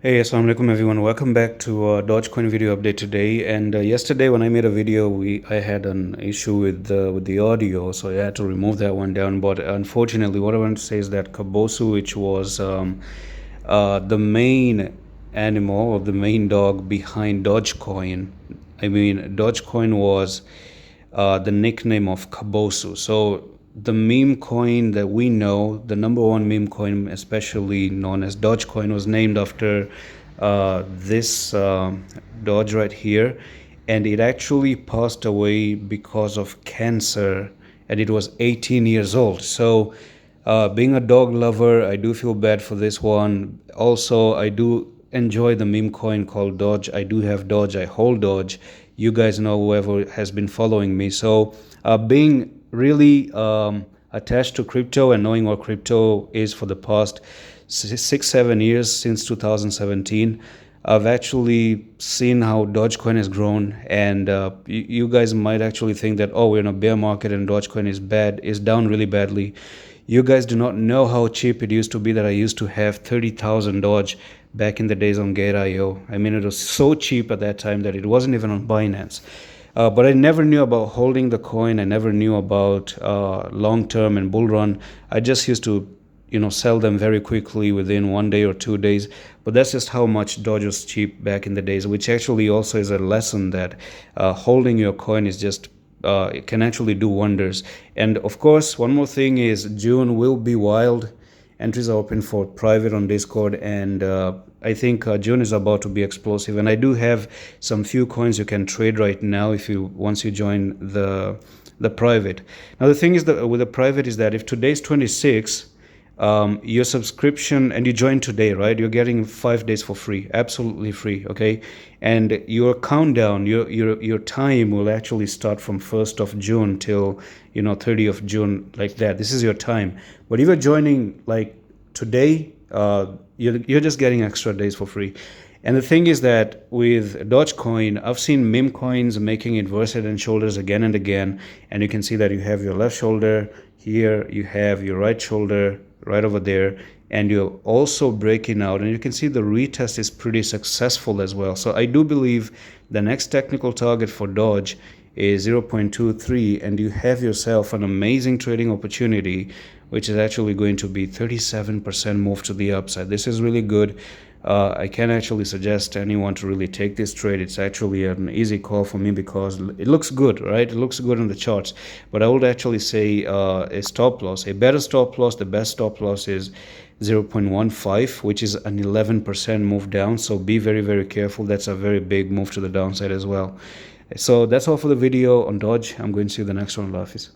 Hey, assalamu alaikum everyone. Welcome back to Dogecoin video update today. And yesterday when I made a video, I had an issue with the audio, so I had to remove that one down. But unfortunately, what I want to say is that Kabosu, which was the main animal or the main dog behind Dogecoin. I mean, Dogecoin was the nickname of Kabosu. So the meme coin that we know, the number one meme coin, especially known as Dogecoin, was named after this Doge right here, and it actually passed away because of cancer, and it was 18 years old. So, being a dog lover, I do feel bad for this one. Also, I do enjoy the meme coin called Doge. I do have Doge. I hold Doge. You guys know whoever has been following me. So, being really attached to crypto and knowing what crypto is for the past 6-7 years since 2017, I've actually seen how Dogecoin has grown, and you guys might actually think that, oh, we're in a bear market and Dogecoin is down really badly. You guys do not know how cheap it used to be, that I used to have 30,000 Doge back in the days on Gate.io. I mean, it was so cheap at that time that it wasn't even on Binance. But I never knew about holding the coin. I never knew about long term and bull run. I just used to, sell them very quickly within 1 day or 2 days. But that's just how much Doge was cheap back in the days, which actually also is a lesson that holding your coin is just it can actually do wonders. And of course, one more thing is June will be wild. Entries are open for private on Discord, and I think June is about to be explosive. And I do have some few coins you can trade right now if you once you join the private. Now the thing is that with the private is that if today's 26, your subscription, and you join today, right, you're getting 5 days for free, absolutely free. Okay, and your countdown, your time will actually start from 1st of June till 30th of June, like that. This is your time. But if you're joining like today, you're just getting extra days for free. And the thing is that with Dogecoin, I've seen meme coins making inverse head and shoulders again and again. And you can see that you have your left shoulder here, you have your right shoulder right over there, and you're also breaking out. And you can see the retest is pretty successful as well. So I do believe the next technical target for Doge is 0.23, and you have yourself an amazing trading opportunity, which is actually going to be 37% move to the upside. This is really good. I can actually suggest anyone to really take this trade. It's actually an easy call for me because it looks good, right? It looks good on the charts. But I would actually say a stop loss, a better stop loss, the best stop loss is 0.15, which is an 11% move down. So be very, very careful. That's a very big move to the downside as well. So that's all for the video on Doge. I'm going to see you the next one. Allah Hafiz.